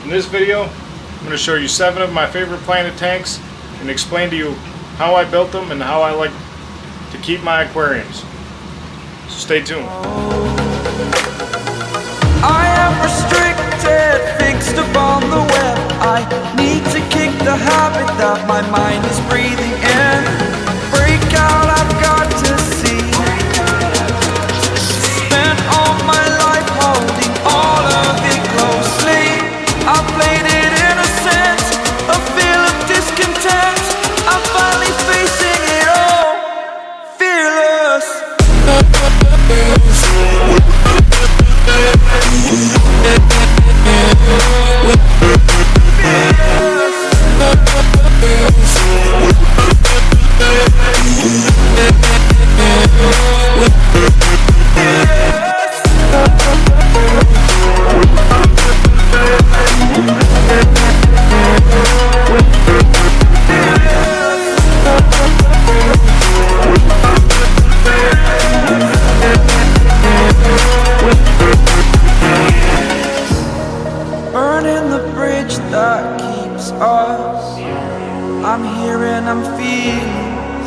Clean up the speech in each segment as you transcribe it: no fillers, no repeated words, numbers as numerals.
In this video, I'm going to show you 7 of my favorite planted tanks and explain to you how I built them and how I like to keep my aquariums. So stay tuned. I am restricted, fixed upon the web. I need to kick the habit that my mind is breathing in. Break out, I've got to see. Spent all my life holding all of it closely. I played it innocent, a feel of discontent. I'm finally facing it all, fearless. Burning the bridge that keeps us. I'm here and I'm feeling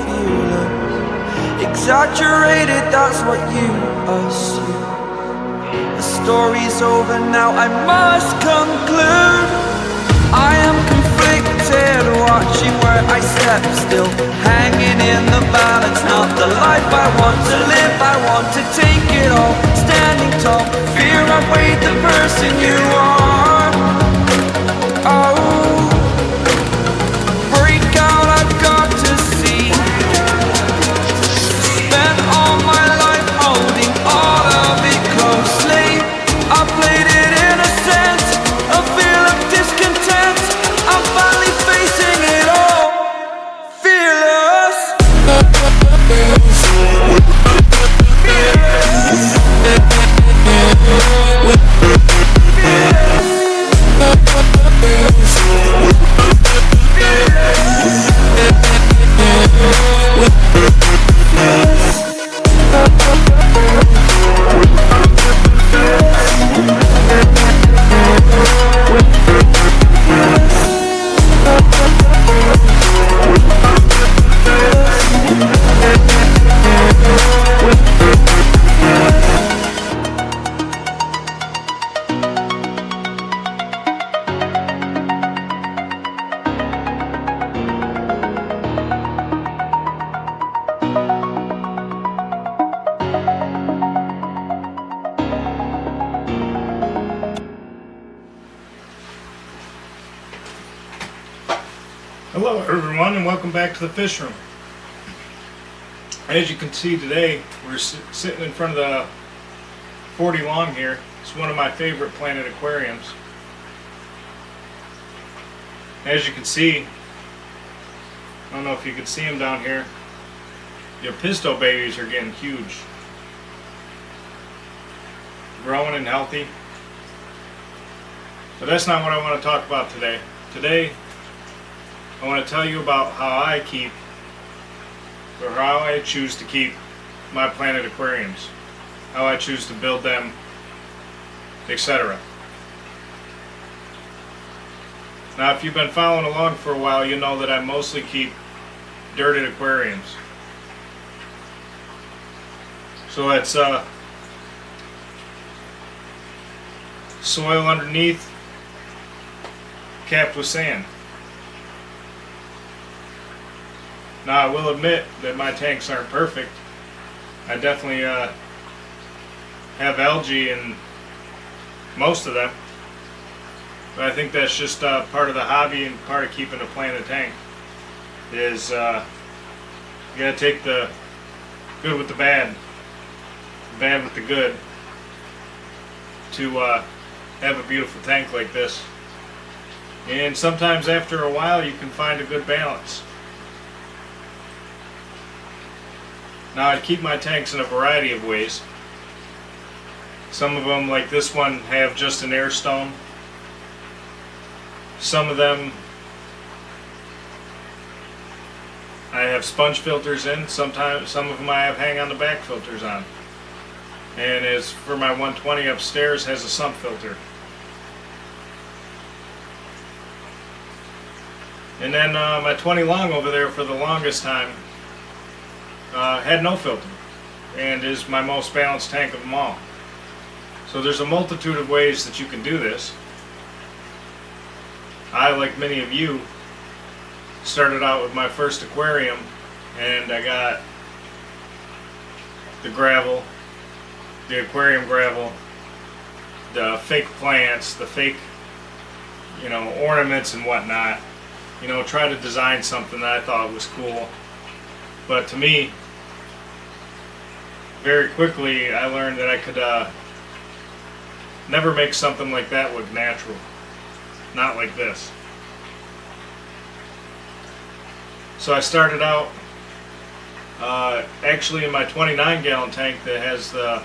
fearless. Exaggerated, that's what you assume. The story's over now, I must conclude. I am conflicted, watching where I step still, hanging in the balance. Not the life I want to live, I want to take it all. Standing tall, fear outweighed the person you are. Oh, break out, I've got to see. Spent all my life holding all of it closely. I played it innocent, a feel of discontent. I'm finally facing it all, fearless. Hello everyone and welcome back to the Fishroom. As you can see today, we're sitting in front of the 40 long here. It's one of my favorite planted aquariums. As you can see, I don't know if you can see them down here, your pisto babies are getting huge. Growing and healthy. But that's not what I want to talk about today. Today, I want to tell you about how I keep, or how I choose to keep my planted aquariums, how I choose to build them, etc. Now, if you've been following along for a while, you know that I mostly keep dirted aquariums. So that's soil underneath, capped with sand. Now, I will admit that my tanks aren't perfect. I definitely have algae in most of them. But I think that's just part of the hobby and part of keeping a planted tank. Is you gotta take the good with the bad with the good, to have a beautiful tank like this. And sometimes after a while you can find a good balance. Now, I keep my tanks in a variety of ways. Some of them, like this one, have just an air stone. Some of them I have sponge filters in. Sometimes some of them I have hang on the back filters on. And as for my 120 upstairs, has a sump filter. And then my 20 long over there for the longest time had no filter and is my most balanced tank of them all. So there's a multitude of ways that you can do this. I, like many of you, started out with my first aquarium, and I got the gravel, the aquarium gravel, the fake plants, the fake, ornaments and whatnot. Try to design something that I thought was cool. But to me, very quickly, I learned that I could never make something like that look natural. Not like this. So I started out actually in my 29 gallon tank that has the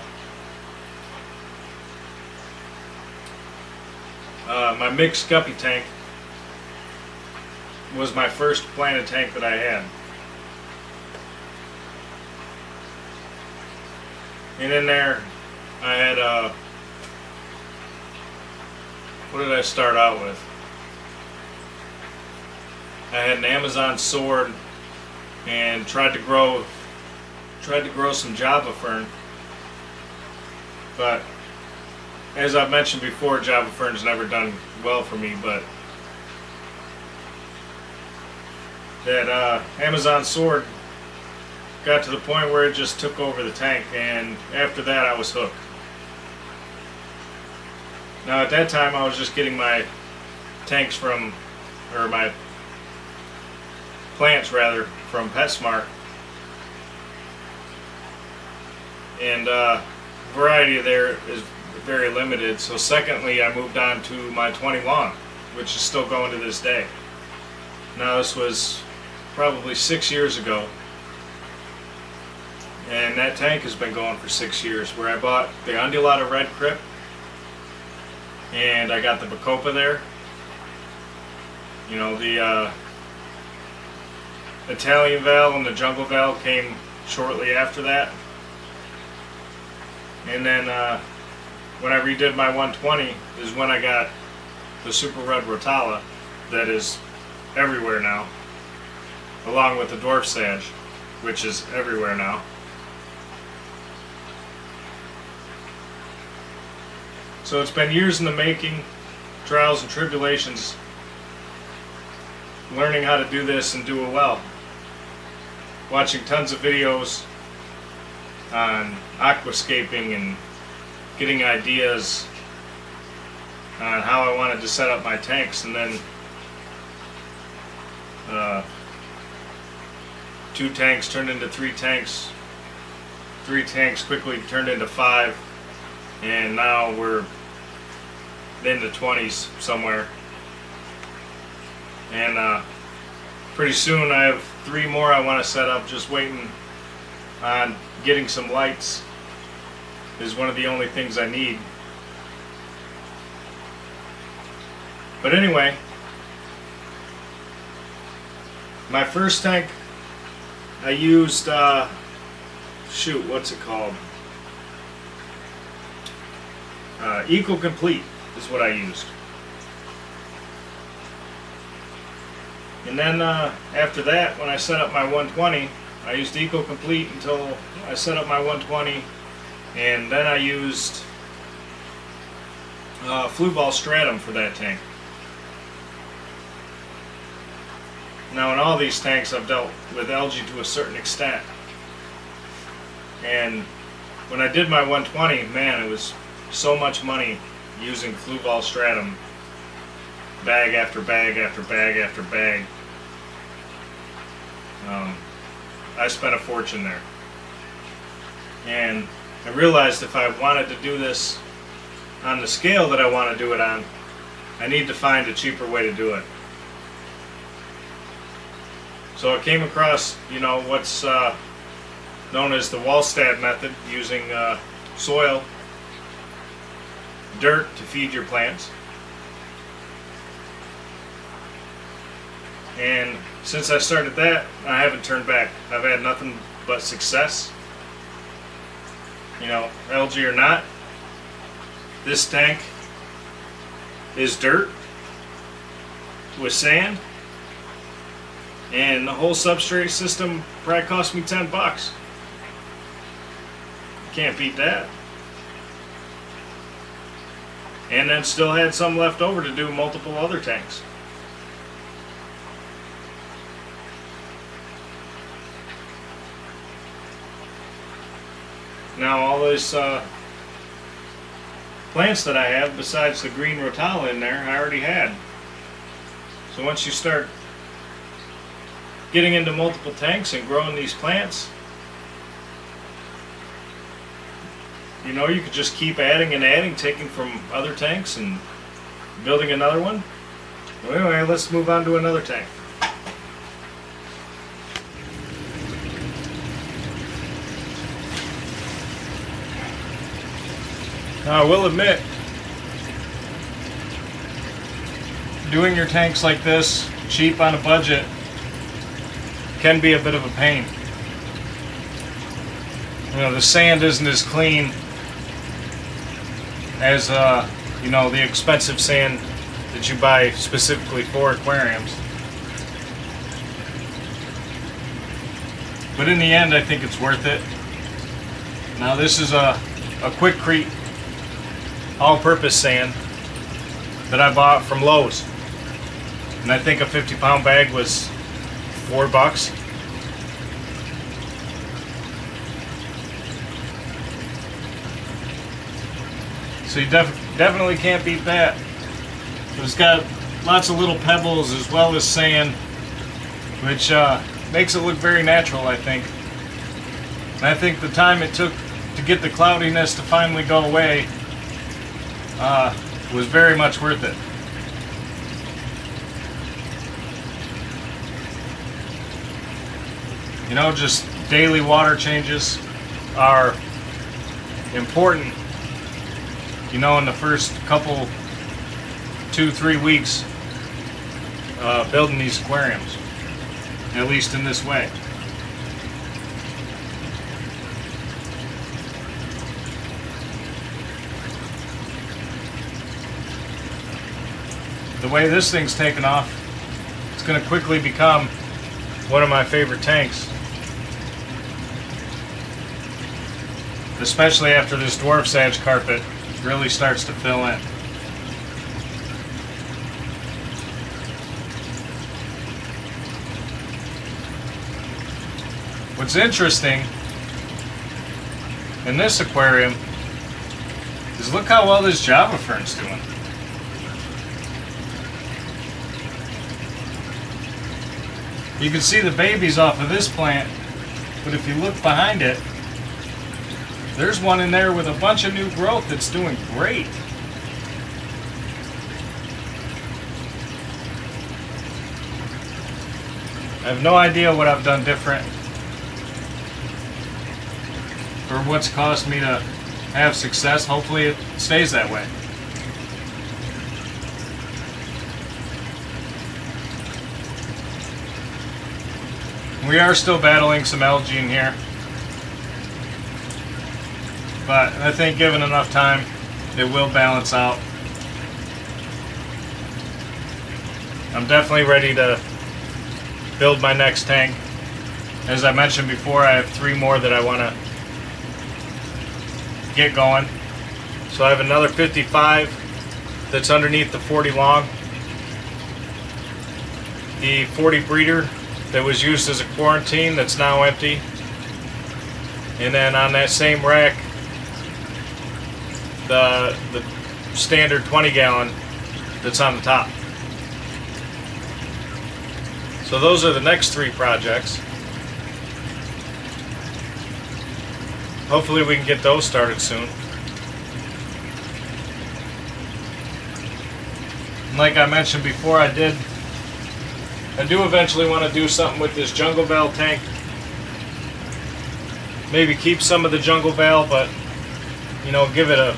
my mixed guppy tank was my first planted tank that I had. And in there I had what did I start out with? I had an Amazon sword and tried to grow some Java fern. But as I've mentioned before, Java fern's never done well for me, but that Amazon sword got to the point where it just took over the tank, and after that I was hooked. Now at that time I was just getting my tanks from, or my plants rather, from PetSmart, and variety there is very limited. So secondly, I moved on to my 20 long, which is still going to this day. Now this was probably 6 years ago, and that tank has been going for 6 years, where I bought the undulata red crip and I got the bacopa there. The Italian Val and the Jungle Val came shortly after that. And then when I redid my 120 is when I got the Super Red Rotala that is everywhere now, along with the Dwarf Sage, which is everywhere now. So it's been years in the making, trials and tribulations, learning how to do this and do it well. Watching tons of videos on aquascaping and getting ideas on how I wanted to set up my tanks, and then 2 tanks turned into 3 tanks, 3 tanks quickly turned into 5, and now we're in the 20s somewhere. And pretty soon I have 3 more I want to set up, just waiting on getting some lights is one of the only things I need. But anyway, my first tank I used what's it called? Eco Complete is what I used. And then after that, when I set up my 120, I used Eco Complete until I set up my 120, and then I used Fluval Stratum for that tank. Now in all these tanks I've dealt with algae to a certain extent, and when I did my 120, man, it was so much money using Fluval Stratum, bag after bag after bag after bag. I spent a fortune there, and I realized if I wanted to do this on the scale that I want to do it on, I need to find a cheaper way to do it. So I came across, what's known as the Wallstad method, using soil, dirt to feed your plants. And since I started that, I haven't turned back. I've had nothing but success. Algae or not, this tank is dirt with sand, And the whole substrate system probably cost me $10. Can't beat that. And then still had some left over to do multiple other tanks. Now all these plants that I have, besides the green rotala in there, I already had. So once you start getting into multiple tanks and growing these plants, you know, you could just keep adding and adding, taking from other tanks and building another one. Well, anyway, let's move on to another tank. Now, I will admit, doing your tanks like this, cheap on a budget, can be a bit of a pain. You know, the sand isn't as clean as you know, the expensive sand that you buy specifically for aquariums. But in the end, I think it's worth it. Now, this is a Quikrete all-purpose sand that I bought from Lowe's, and I think a 50-pound bag was $4. So you definitely can't beat that. It's got lots of little pebbles as well as sand, which makes it look very natural, I think. And I think the time it took to get the cloudiness to finally go away was very much worth it. You know, just daily water changes are important, you know, in the first couple, 2-3 weeks building these aquariums, at least in this way. The way this thing's taken off, it's going to quickly become one of my favorite tanks. Especially after this dwarf sage carpet really starts to fill in. What's interesting in this aquarium is look how well this Java fern's doing. You can see the babies off of this plant, but if you look behind it, there's one in there with a bunch of new growth that's doing great. I have no idea what I've done different or what's caused me to have success. Hopefully it stays that way. We are still battling some algae in here, but I think given enough time, it will balance out. I'm definitely ready to build my next tank. As I mentioned before, I have 3 more that I want to get going. So I have another 55 that's underneath the 40 long. The 40 breeder that was used as a quarantine that's now empty. And then on that same rack, the standard 20 gallon that's on the top. So those are the next 3 projects. Hopefully we can get those started soon. And like I mentioned before, I do eventually want to do something with this jungle val tank. Maybe keep some of the jungle val, but you know, give it a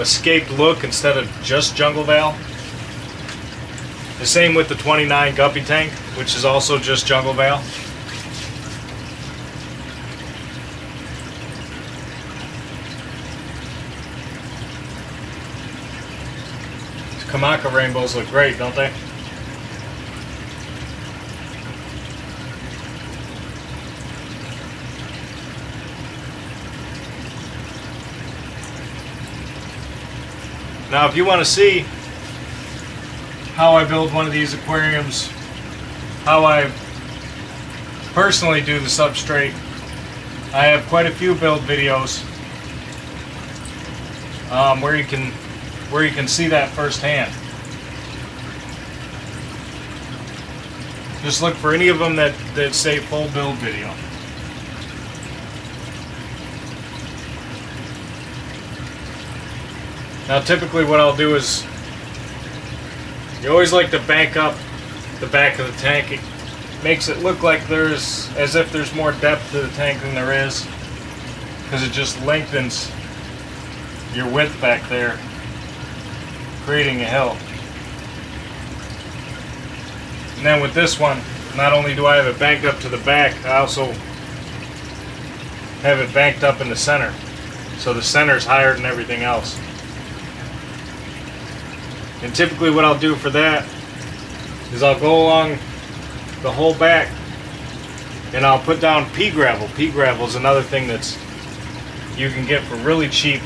scaped look instead of just jungle val. The same with the 29 guppy tank, which is also just jungle val. These Kamaka rainbows look great, don't they? Now if you want to see how I build one of these aquariums, how I personally do the substrate, I have quite a few build videos where you can see that firsthand. Just look for any of them that say full build video. Now typically what I'll do is, you always like to bank up the back of the tank. It makes it look like as if there's more depth to the tank than there is, because it just lengthens your width back there, creating a hill. And then with this one, not only do I have it banked up to the back, I also have it banked up in the center. So the center is higher than everything else. And typically what I'll do for that is I'll go along the whole back and I'll put down pea gravel. Pea gravel is another thing that's you can get for really cheap,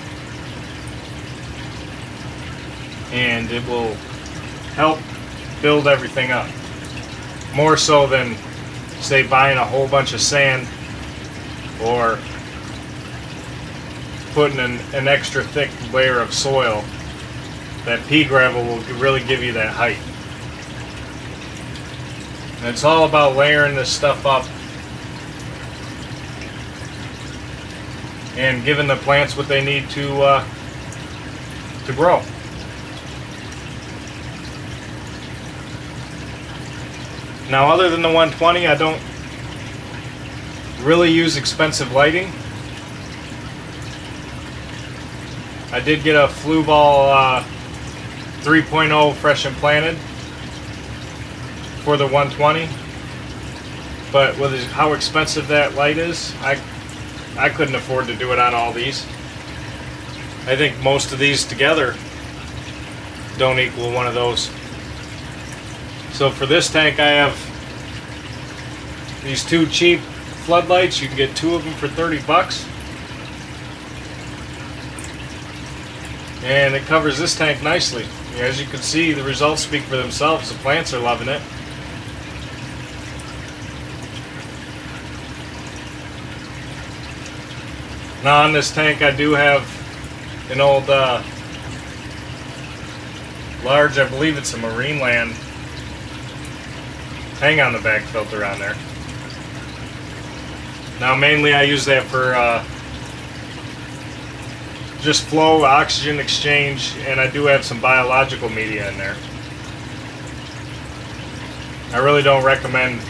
and it will help build everything up. More so than, say, buying a whole bunch of sand or putting an extra thick layer of soil. That pea gravel will really give you that height. And it's all about layering this stuff up and giving the plants what they need to grow. Now, other than the 120, I don't really use expensive lighting. I did get a Flue Ball 3.0 fresh implanted for the 120, but with how expensive that light is, I couldn't afford to do it on all these. I think most of these together don't equal one of those. So for this tank, I have these two cheap floodlights. You can get two of them for 30 bucks. And it covers this tank nicely. As you can see, the results speak for themselves. The plants are loving it. Now on this tank I do have an old large, I believe it's a Marine Land hang on the back filter on there. Now mainly I use that for just flow, oxygen exchange, and I do have some biological media in there. I really don't recommend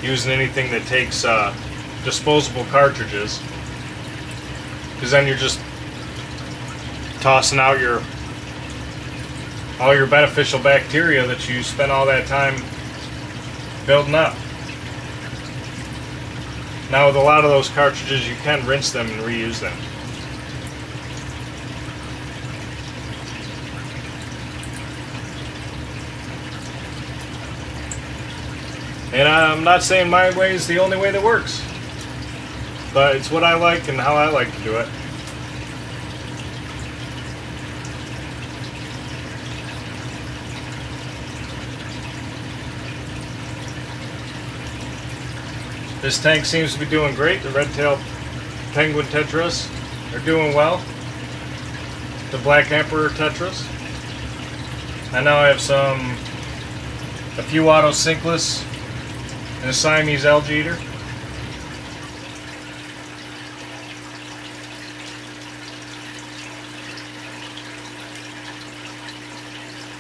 using anything that takes disposable cartridges, because then you're just tossing out all your beneficial bacteria that you spent all that time building up. Now with a lot of those cartridges, you can rinse them and reuse them. And I'm not saying my way is the only way that works, but it's what I like and how I like to do it. This tank seems to be doing great. The red-tailed penguin tetras are doing well. The black emperor tetras. I now have a few auto sinkless and a Siamese algae eater.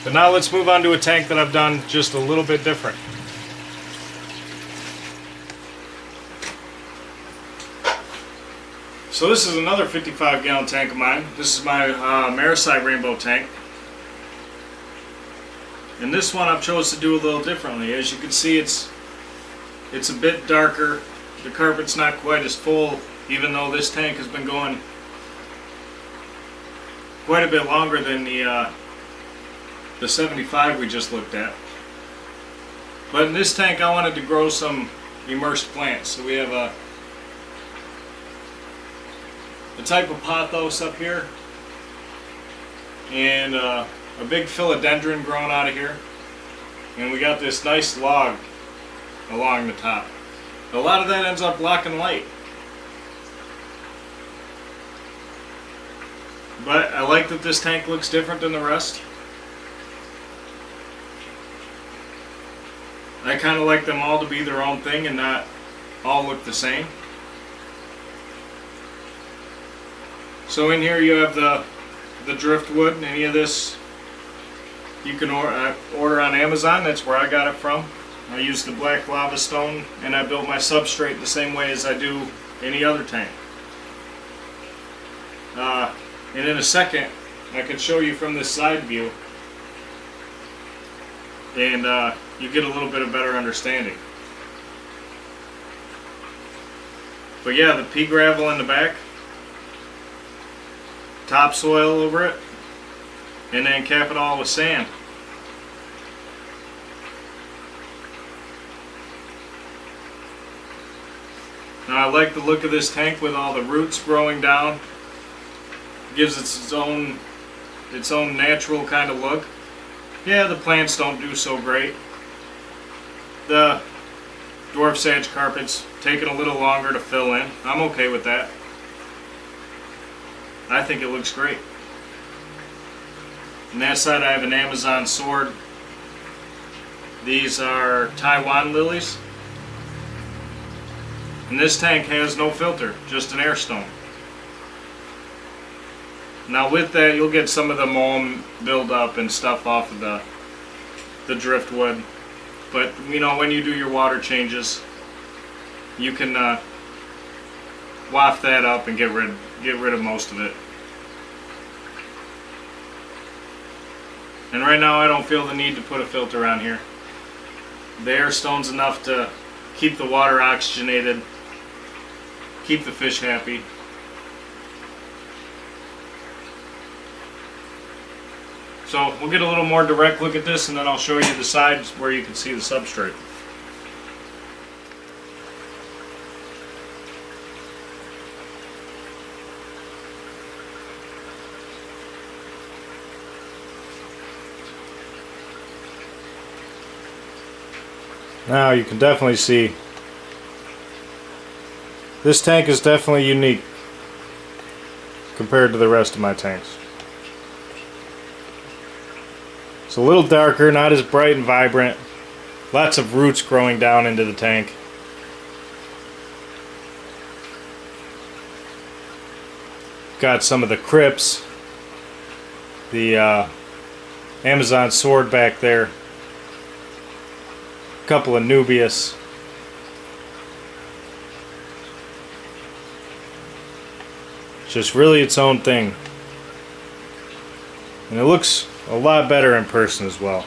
But now let's move on to a tank that I've done just a little bit different. So this is another 55-gallon tank of mine. This is my Marisite Rainbow tank. And this one I've chose to do a little differently. As you can see, it's a bit darker. The carpet's not quite as full, even though this tank has been going quite a bit longer than the 75 we just looked at. But in this tank I wanted to grow some immersed plants. So we have a type of pothos up here, and a big philodendron growing out of here, and we got this nice log along the top. A lot of that ends up blocking light, but I like that this tank looks different than the rest. I kind of like them all to be their own thing and not all look the same. So in here you have the driftwood. Any of this you can order on Amazon. That's where I got it from. I used the black lava stone, and I built my substrate the same way as I do any other tank. And in a second I can show you from this side view, and you get a little bit of better understanding. But yeah, the pea gravel in the back, topsoil over it, and then cap it all with sand. Now I like the look of this tank with all the roots growing down. Gives it its own natural kind of look. Yeah, the plants don't do so great. The dwarf sage carpet's taking a little longer to fill in. I'm okay with that. I think it looks great. On that side I have an Amazon sword. These are Taiwan lilies. And this tank has no filter, just an air stone. Now with that you'll get some of the mold buildup and stuff off of the driftwood. But you know, when you do your water changes, you can waft that up and get rid of most of it. And right now I don't feel the need to put a filter on here. The air stone's enough to keep the water oxygenated, keep the fish happy. So we'll get a little more direct look at this, and then I'll show you the sides where you can see the substrate. Now you can definitely see this tank is definitely unique compared to the rest of my tanks. It's a little darker, not as bright and vibrant. Lots of roots growing down into the tank. Got some of the crypts, the Amazon sword back there, a couple of Nubius. It's just really its own thing. And it looks a lot better in person as well.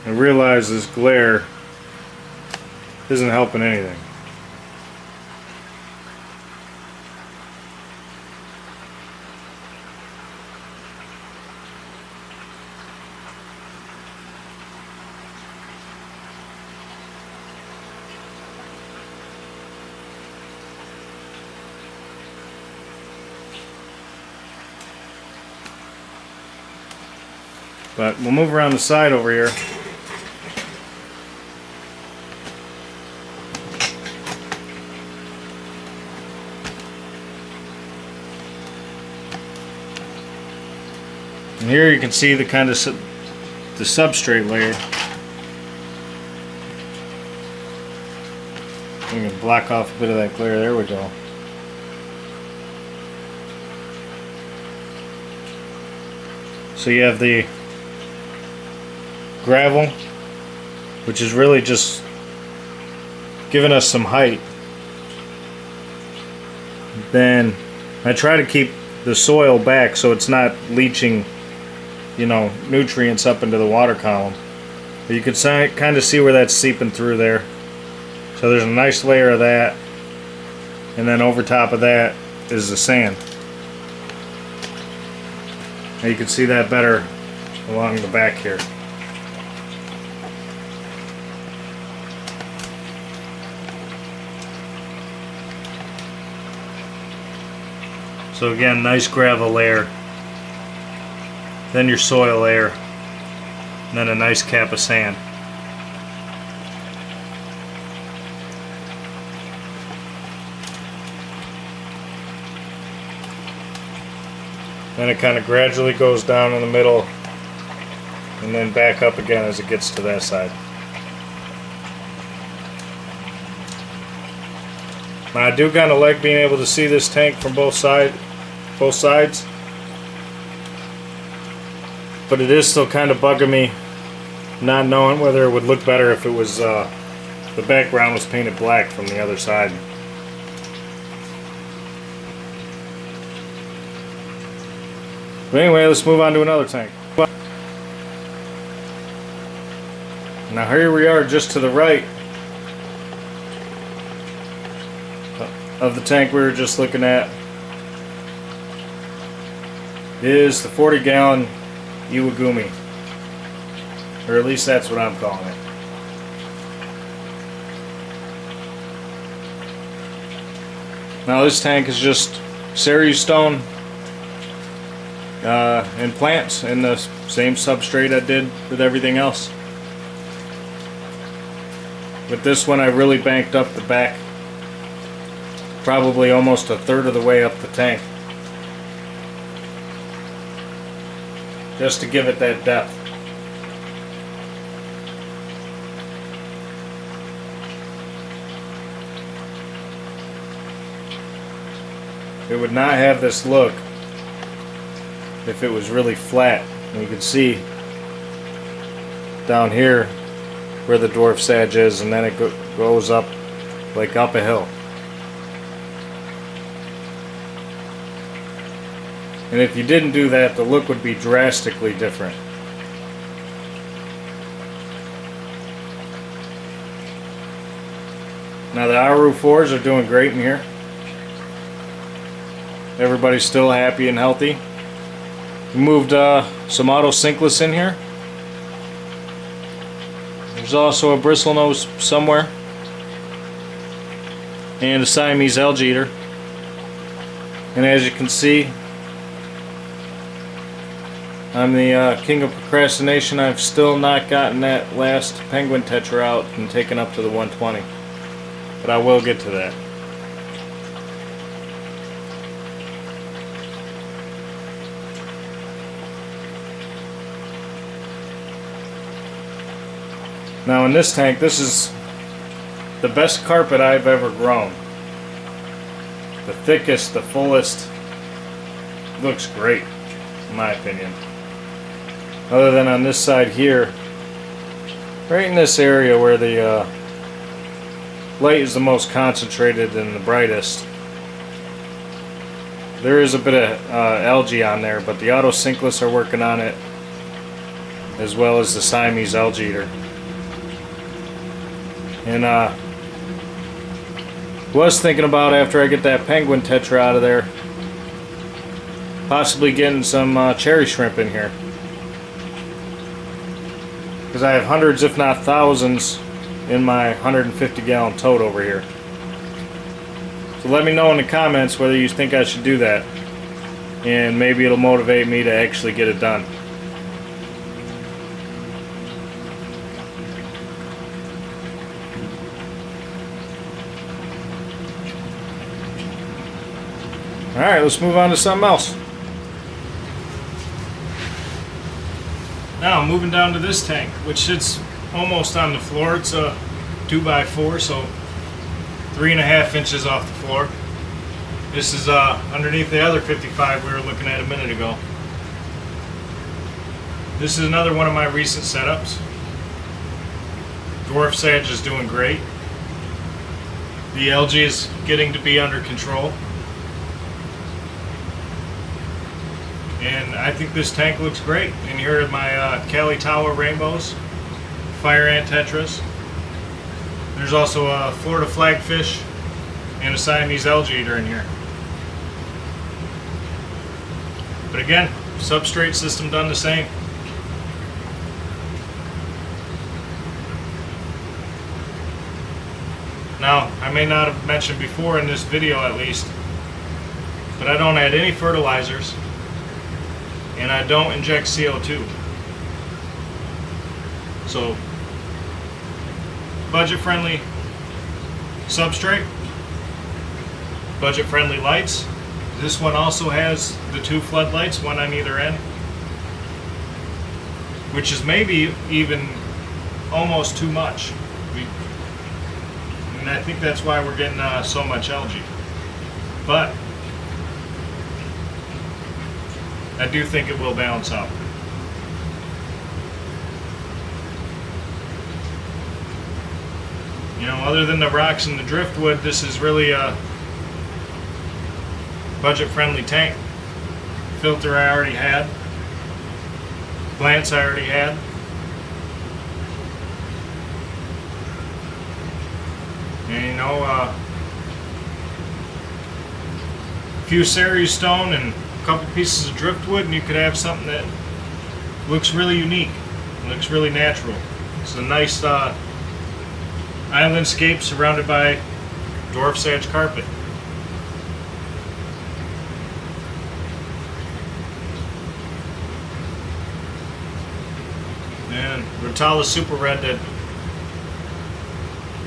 I realize this glare isn't helping anything. But we'll move around the side over here. And here you can see the kind of the substrate layer. We can block off a bit of that glare. There we go. So you have the gravel, which is really just giving us some height. Then I try to keep the soil back so it's not leaching, you know, nutrients up into the water column. But you can kind of see where that's seeping through there. So there's a nice layer of that, and then over top of that is the sand. And you can see that better along the back here. So again, nice gravel layer, then your soil layer, and then a nice cap of sand. Then it kind of gradually goes down in the middle and then back up again as it gets to that side. Now I do kind of like being able to see this tank from both sides, but it is still kind of bugging me not knowing whether it would look better if it was the background was painted black from the other side. But anyway, let's move on to another tank. Now here we are just to the right of the tank we were just looking at is the 40-gallon Iwagumi, or at least that's what I'm calling it. Now this tank is just cerise stone and plants in the same substrate I did with everything else. With this one I really banked up the back, probably almost a third of the way up the tank, just to give it that depth. It would not have this look if it was really flat. And you can see down here where the dwarf sage is, and then it goes up like up a hill. And if you didn't do that, the look would be drastically different. Now the Aru 4s are doing great in here. Everybody's still happy and healthy. We moved some auto sinkless in here. There's also a bristlenose somewhere, and a Siamese algae eater. And as you can see, I'm the king of procrastination. I've still not gotten that last penguin tetra out and taken up to the 120, but I will get to that. Now in this tank, this is the best carpet I've ever grown. The thickest, the fullest. Looks great, in my opinion. Other than on this side here, right in this area where the light is the most concentrated and the brightest, there is a bit of algae on there, but the auto sinkless are working on it, as well as the Siamese algae eater. And was thinking about, after I get that penguin tetra out of there, possibly getting some cherry shrimp in here, because I have hundreds if not thousands in my 150-gallon tote over here. So let me know in the comments whether you think I should do that, and maybe it'll motivate me to actually get it done. Alright, let's move on to something else. Now, moving down to this tank, which sits almost on the floor. It's a 2x4, so 3.5 inches off the floor. This is underneath the other 55 we were looking at a minute ago. This is another one of my recent setups. Dwarf sage is doing great. The algae is getting to be under control. And I think this tank looks great. And here are my Cali Tower rainbows, fire ant tetras. There's also a Florida flagfish and a Siamese algae eater in here. But again, substrate system done the same. Now, I may not have mentioned before in this video at least, but I don't add any fertilizers, and I don't inject CO2. So, budget-friendly substrate, budget-friendly lights. This one also has the 2 floodlights, one on either end, which is maybe even almost too much. And I think that's why we're getting so much algae. But I do think it will balance out. You know, other than the rocks and the driftwood, this is really a budget-friendly tank. Filter I already had. Plants I already had. And you know, a few Ceres stone and a couple pieces of driftwood, and you could have something that looks really unique, looks really natural. It's a nice islandscape surrounded by dwarf sedge carpet. And Rotala Super Red that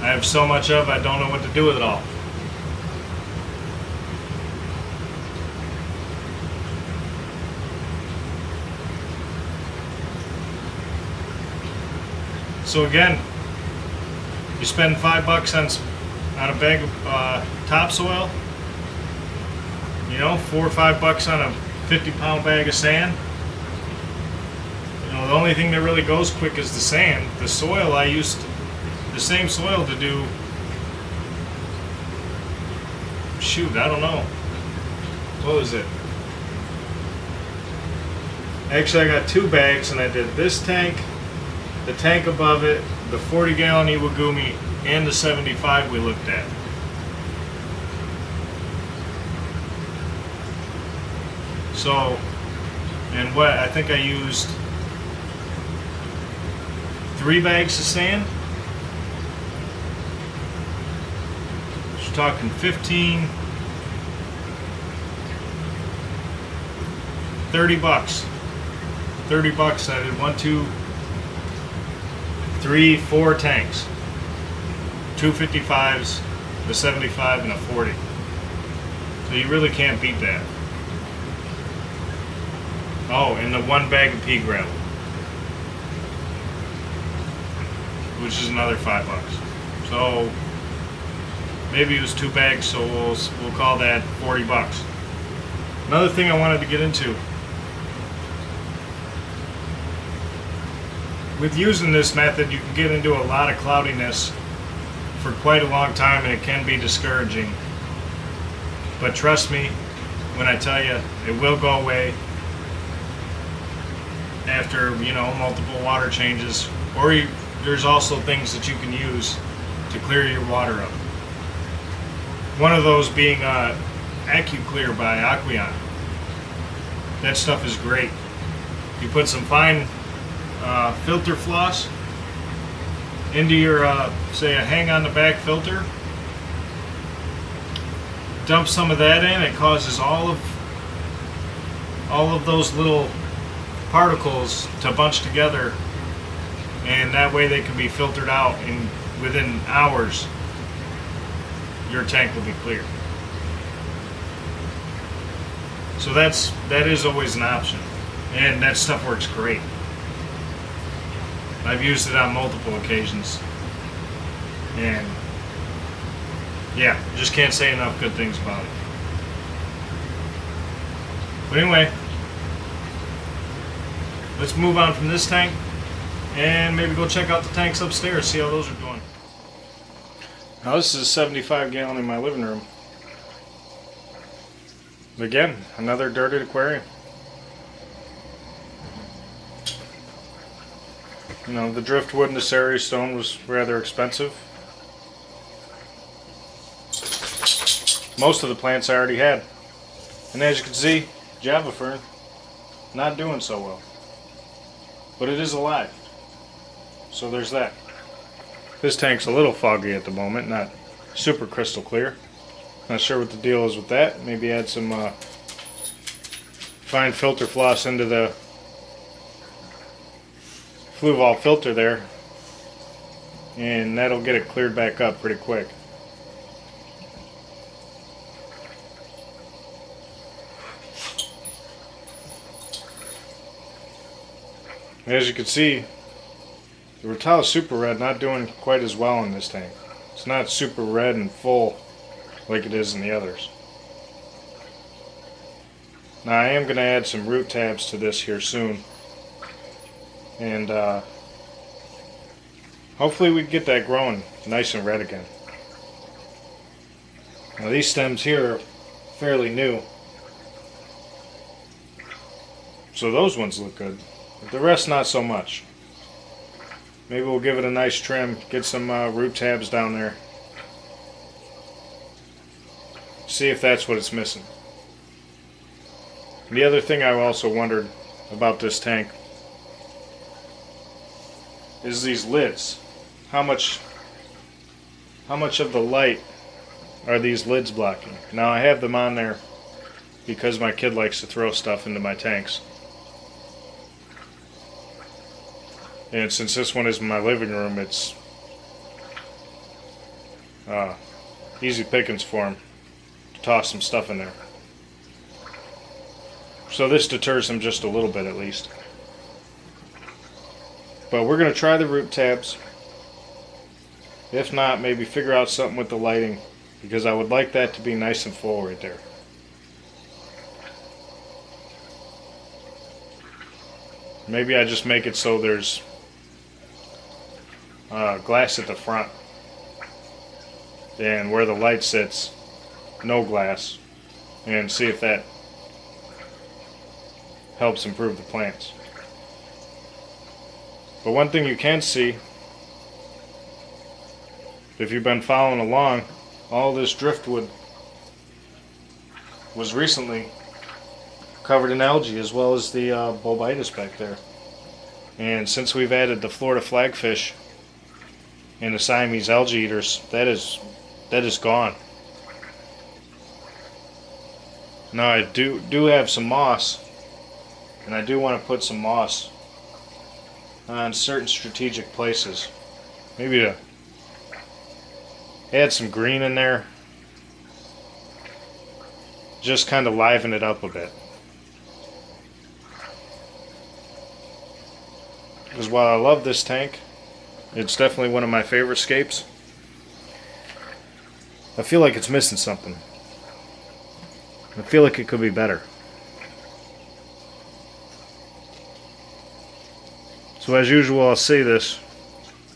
I have so much of, I don't know what to do with it all. So again, you spend $5 on a bag of topsoil, you know, $4 or $5 on a 50-pound bag of sand. You know, the only thing that really goes quick is the sand. The soil, I used the same soil to do, shoot, I don't know. What was it? Actually, I got 2 bags, and I did this tank, the tank above it, the 40-gallon Iwagumi, and the 75 we looked at. So, and what, I think I used 3 bags of sand. We're talking 15, 30 bucks. 30 bucks, I did 1, 2, 3, 4 tanks. 2 55s, the 75, and a 40. So you really can't beat that. Oh, and the 1 bag of pea gravel, which is another $5. So maybe it was 2 bags, so we'll call that 40 bucks. Another thing I wanted to get into. With using this method, you can get into a lot of cloudiness for quite a long time, and it can be discouraging. But trust me when I tell you, it will go away after, you know, multiple water changes. Or there's also things that you can use to clear your water up. One of those being AccuClear by Aquarium. That stuff is great. You put some fine filter floss into your, say, a hang on the back filter. Dump some of that in. It causes all of those little particles to bunch together, and that way they can be filtered out, and within hours your tank will be clear. So that is always an option, and that stuff works great. I've used it on multiple occasions, and yeah, just can't say enough good things about it. But anyway, let's move on from this tank and maybe go check out the tanks upstairs, see how those are doing. Now this is a 75-gallon in my living room. Again, another dirted aquarium. You know, the driftwood and the Ceres stone was rather expensive. Most of the plants I already had. And as you can see, Java fern, not doing so well. But it is alive. So there's that. This tank's a little foggy at the moment, not super crystal clear. Not sure what the deal is with that. Maybe add some fine filter floss into the flue valve filter there, and that'll get it cleared back up pretty quick. As you can see, the Rotella Super Red not doing quite as well in this tank. It's not super red and full like it is in the others. Now I am going to add some root tabs to this here soon, and hopefully we can get that growing nice and red again. Now these stems here are fairly new, so those ones look good, but the rest not so much. Maybe we'll give it a nice trim, get some root tabs down there, see if that's what it's missing. The other thing I also wondered about this tank is these lids. How much of the light are these lids blocking? Now I have them on there because my kid likes to throw stuff into my tanks. And since this one is in my living room, it's easy pickings for him to toss some stuff in there. So this deters him just a little bit at least. But we're going to try the root tabs. If not, maybe figure out something with the lighting, because I would like that to be nice and full right there. Maybe I just make it so there's glass at the front, and where the light sits, no glass, and see if that helps improve the plants. But one thing you can see, if you've been following along, all this driftwood was recently covered in algae, as well as the bulbitis back there. And since we've added the Florida flagfish and the Siamese algae eaters, that is gone. Now I do have some moss, and I do want to put some moss on certain strategic places. Maybe to add some green in there, just kind of liven it up a bit. Because while I love this tank, it's definitely one of my favorite scapes, I feel like it's missing something. I feel like it could be better. So as usual, I'll say this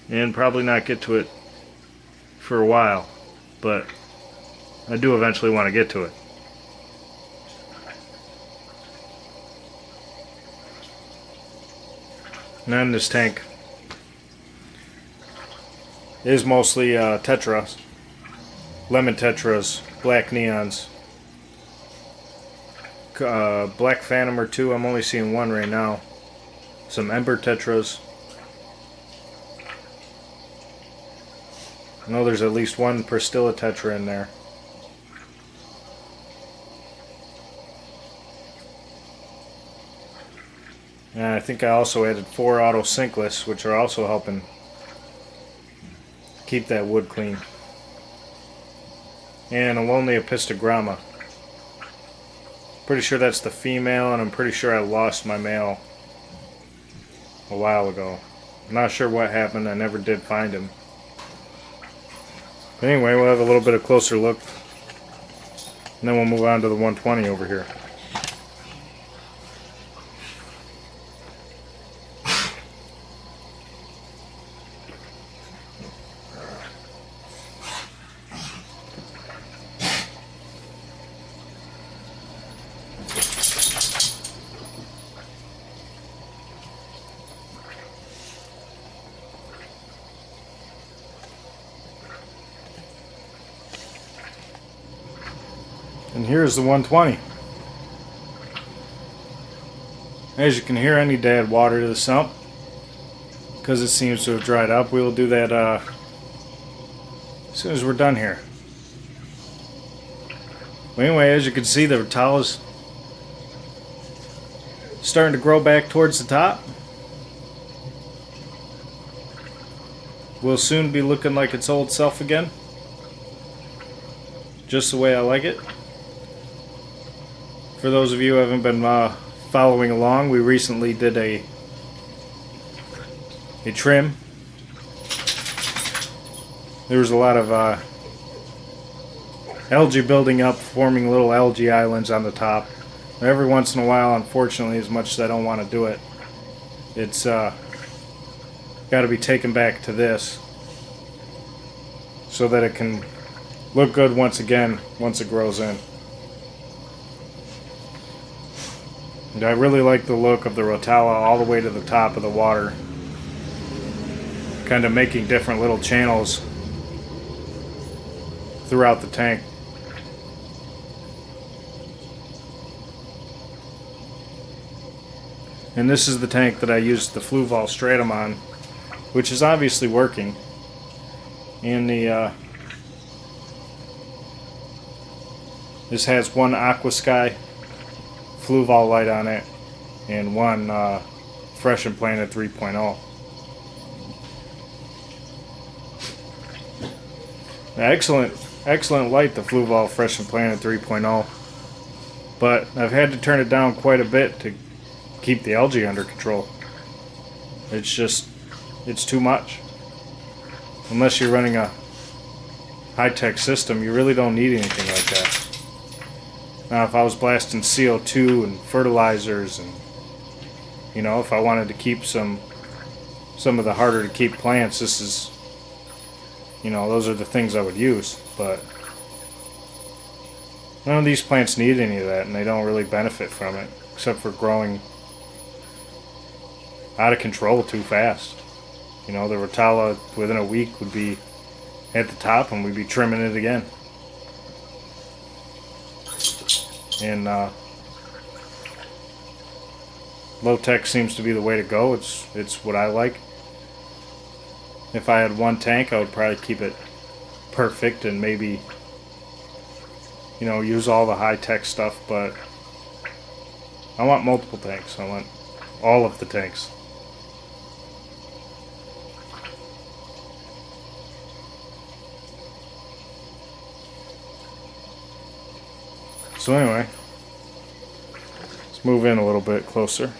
and probably not get to it for a while, but I do eventually want to get to it. And then this tank is mostly tetras, lemon tetras, black neons, black phantom or two. I'm only seeing one right now. Some ember tetras. I know there's at least one Perstilla tetra in there. And I think I also added 4 auto sinkless, which are also helping keep that wood clean. And a lonely epistogramma. Pretty sure that's the female, and I'm pretty sure I lost my male a while ago. I'm not sure what happened. I never did find him. But anyway, we'll have a little bit of closer look, and then we'll move on to the 120 over here. And here's the 120. As you can hear, I need to add water to the sump because it seems to have dried up. We will do that as soon as we're done here. But anyway, as you can see, the Rotala's starting to grow back towards the top. Will soon be looking like its old self again. Just the way I like it. For those of you who haven't been following along, we recently did a trim. There was a lot of algae building up, forming little algae islands on the top. And every once in a while, unfortunately, as much as I don't want to do it, it's got to be taken back to this so that it can look good once again once it grows in. And I really like the look of the Rotala all the way to the top of the water, kind of making different little channels throughout the tank. And this is the tank that I used the Fluval stratum on, which is obviously working. And this has one Aquascape Fluval light on it and one Fresh and Planet 3.0. Excellent light, the Fluval Fresh and Planet 3.0, but I've had to turn it down quite a bit to keep the algae under control. It's too much. Unless you're running a high-tech system, you really don't need anything like that. Now, if I was blasting CO2 and fertilizers, and if I wanted to keep some of the harder to keep plants, this is, those are the things I would use. But none of these plants need any of that, and they don't really benefit from it, except for growing out of control too fast. The Rotala within a week would be at the top, and we'd be trimming it again. And low tech seems to be the way to go. It's what I like. If I had one tank, I would probably keep it perfect and maybe use all the high tech stuff, but I want multiple tanks. I want all of the tanks. So anyway, let's move in a little bit closer.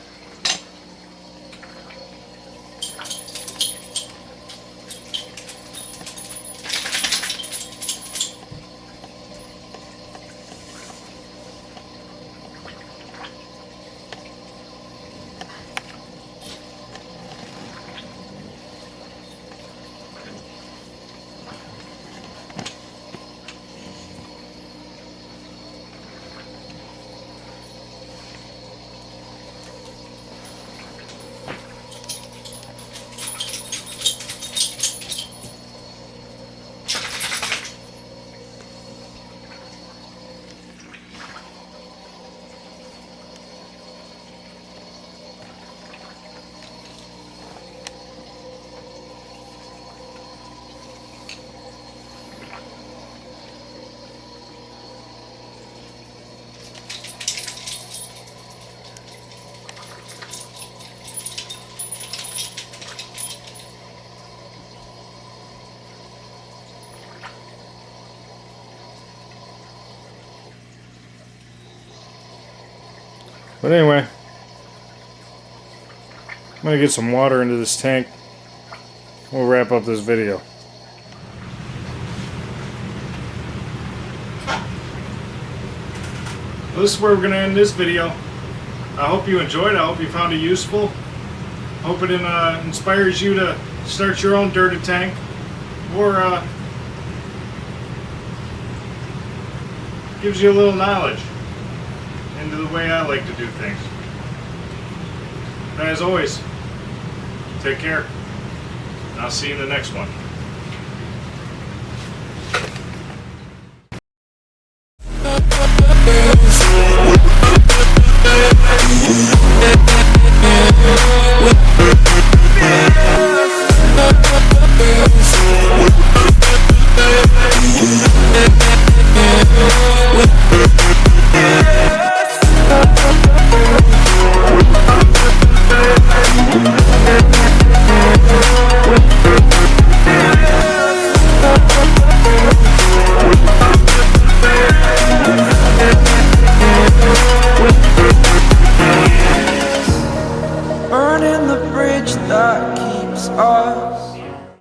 But anyway, I'm going to get some water into this tank. We'll wrap up this video. Well, this is where we're going to end this video. I hope you enjoyed it. I hope you found it useful. I hope it inspires you to start your own dirty tank, or gives you a little knowledge into the way I like to do things. And as always, take care. And I'll see you in the next one.